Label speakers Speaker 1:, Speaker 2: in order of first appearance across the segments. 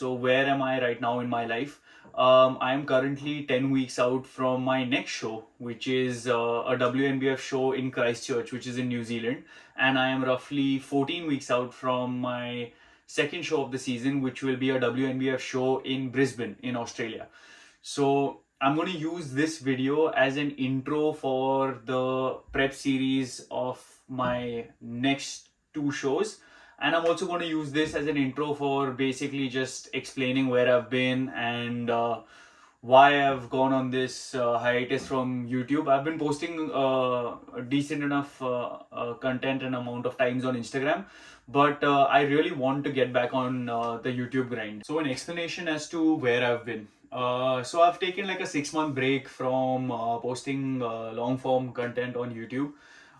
Speaker 1: So where am I right now in my life? I am currently 10 weeks out from my next show, which is a WNBF show in Christchurch, which is in New Zealand. And I am roughly 14 weeks out from my second show of the season, which will be a WNBF show in Brisbane, in Australia. So I'm going to use this video as an intro for the prep series of my next two shows, and I'm also going to use this as an intro for basically just explaining where I've been and why I've gone on this hiatus from YouTube. I've been posting a decent enough content and amount of times on Instagram, but I really want to get back on the YouTube grind. So an explanation as to where I've been. So I've taken like a 6-month break from posting long form content on YouTube.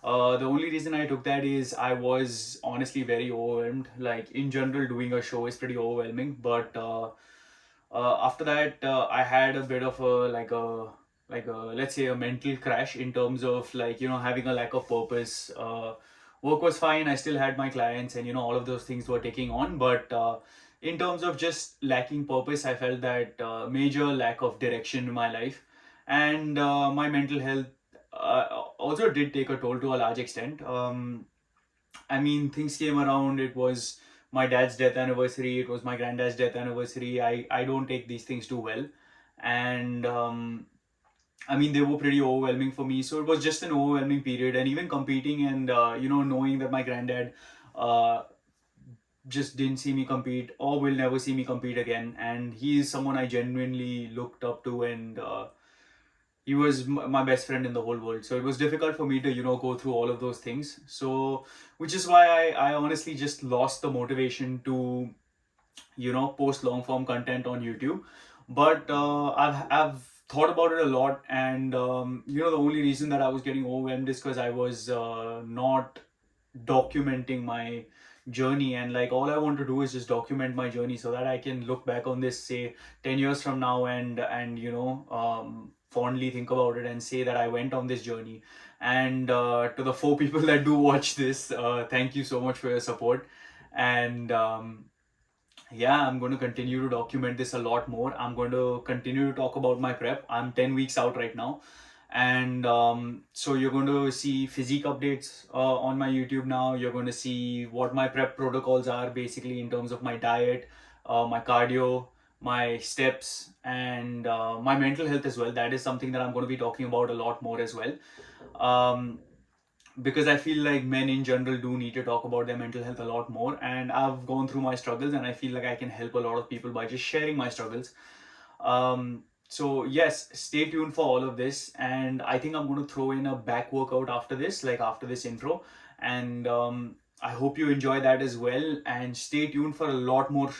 Speaker 1: The only reason I took that is I was honestly very overwhelmed. Like in general, doing a show is pretty overwhelming. But after that, I had a bit of a let's say a mental crash in terms of like having a lack of purpose. Work was fine. I still had my clients, and all of those things were taking on. But in terms of just lacking purpose, I felt that major lack of direction in my life, and my mental health also did take a toll to a large extent. I mean, things came around. It was my dad's death anniversary. It was my granddad's death anniversary. I don't take these things too well, and I mean they were pretty overwhelming for me. So it was just an overwhelming period, and even competing and knowing that my granddad uh, just didn't see me compete or will never see me compete again, and he is someone I genuinely looked up to, and he was my best friend in the whole world. So it was difficult for me to go through all of those things. So which is why I honestly just lost the motivation to post long form content on YouTube. But I've thought about it a lot, and the only reason that I was getting overwhelmed is because I was not documenting my journey. And like all I want to do is just document my journey so that I can look back on this, say 10 years from now, and fondly think about it and say that I went on this journey. And to the 4 people that do watch this, thank you so much for your support. And yeah, I'm going to continue to document this a lot more. I'm going to continue to talk about my prep. I'm 10 weeks out right now. And so you're going to see physique updates on my YouTube now. You're going to see what my prep protocols are, basically in terms of my diet, my cardio, my steps, and my mental health as well. That is something that I'm going to be talking about a lot more as well. Because I feel like men in general do need to talk about their mental health a lot more. And I've gone through my struggles, and I feel like I can help a lot of people by just sharing my struggles. So yes, stay tuned for all of this. And I think I'm going to throw in a back workout after this, like after this intro. And I hope you enjoy that as well. And stay tuned for a lot more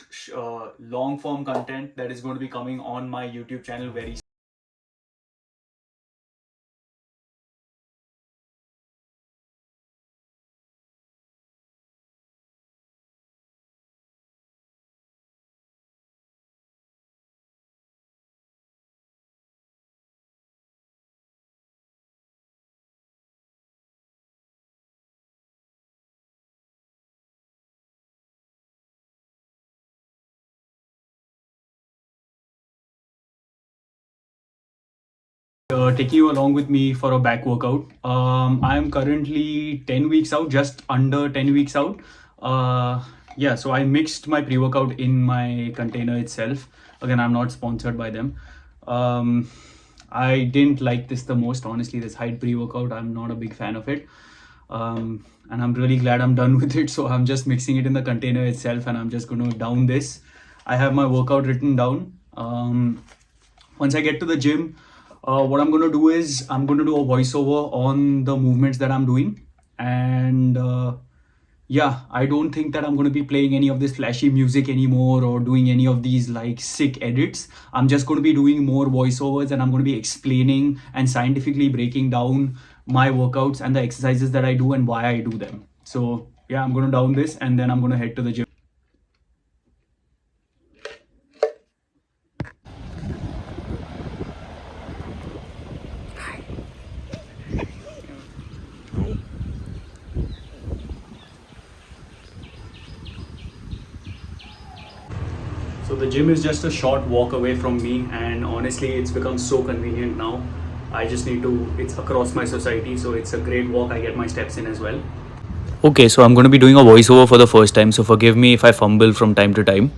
Speaker 1: long form content that is going to be coming on my YouTube channel very soon. Taking you along with me for a back workout. I am currently 10 weeks out, just under 10 weeks out. Yeah, so I mixed my pre workout in my container itself. Again, I'm not sponsored by them. I didn't like this the most, honestly. This Hyde pre workout, I'm not a big fan of it. And I'm really glad I'm done with it. So I'm just mixing it in the container itself, and I'm just going to down this. I have my workout written down. Once I get to the gym, what I'm going to do is I'm going to do a voiceover on the movements that I'm doing. And yeah, I don't think that I'm going to be playing any of this flashy music anymore or doing any of these like sick edits. I'm just going to be doing more voiceovers, and I'm going to be explaining and scientifically breaking down my workouts and the exercises that I do and why I do them. So yeah, I'm going to down this, and then I'm going to head to the gym. So The gym is just a short walk away from me, and honestly, it's become so convenient now. I just need to, it's across my society, so it's a great walk. I get my steps in as well. Okay, so I'm going to be doing a voiceover for the first time, so forgive me if I fumble from time to time.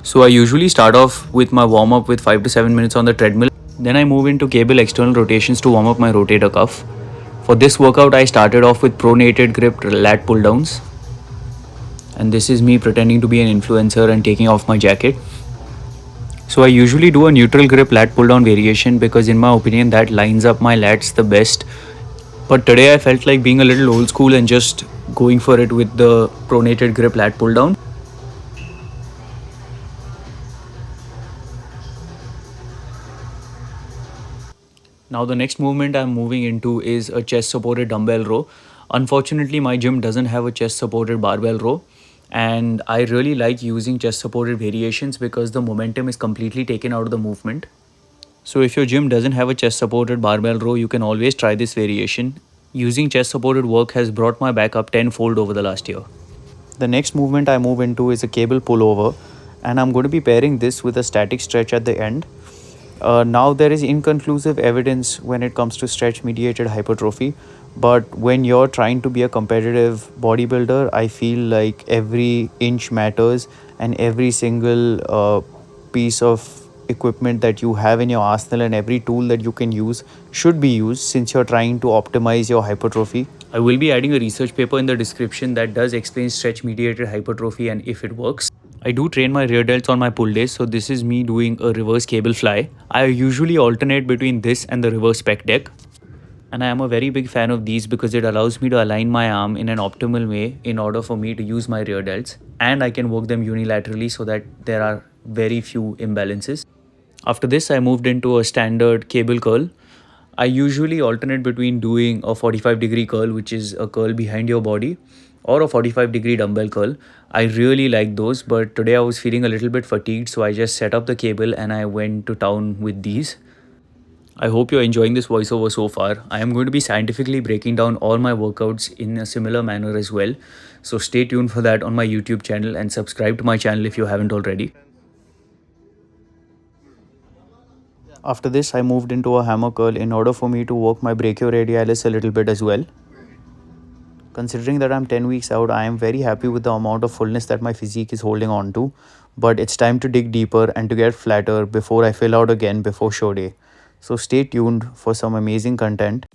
Speaker 1: So I usually start off with my warm up with 5 to 7 minutes on the treadmill. Then I move into cable external rotations to warm up my rotator cuff. For this workout, I started off with pronated grip lat pull downs. And this is me pretending to be an influencer and taking off my jacket. So I usually do a neutral grip lat pull down variation because in my opinion that lines up my lats the best. But today I felt like being a little old school and just going for it with the pronated grip lat pull down. Now the next movement I'm moving into is a chest supported dumbbell row. Unfortunately, my gym doesn't have a chest supported barbell row, and I really like using chest supported variations because the momentum is completely taken out of the movement. So if your gym doesn't have a chest supported barbell row, you can always try this variation. Using chest supported work has brought my back up tenfold over the last year. The next movement I move into is a cable pullover, and I'm going to be pairing this with a static stretch at the end. Now there is inconclusive evidence when it comes to stretch mediated hypertrophy, but when you're trying to be a competitive bodybuilder, I feel like every inch matters, and every single piece of equipment that you have in your arsenal and every tool that you can use should be used since you're trying to optimize your hypertrophy. I will be adding a research paper in the description that does explain stretch mediated hypertrophy and if it works. I do train my rear delts on my pull days, so this is me doing a reverse cable fly. I usually alternate between this and the reverse pec deck. And I am a very big fan of these because it allows me to align my arm in an optimal way in order for me to use my rear delts. And I can work them unilaterally so that there are very few imbalances. After this, I moved into a standard cable curl. I usually alternate between doing a 45-degree curl, which is a curl behind your body, or a 45-degree dumbbell curl. I really like those, but today I was feeling a little bit fatigued, so I just set up the cable and I went to town with these. I hope you're enjoying this voiceover so far. I am going to be scientifically breaking down all my workouts in a similar manner as well. So stay tuned for that on my YouTube channel and subscribe to my channel if you haven't already. After this, I moved into a hammer curl in order for me to work my brachioradialis a little bit as well. Considering that I'm 10 weeks out, I am very happy with the amount of fullness that my physique is holding on to. But it's time to dig deeper and to get flatter before I fill out again before show day. So stay tuned for some amazing content.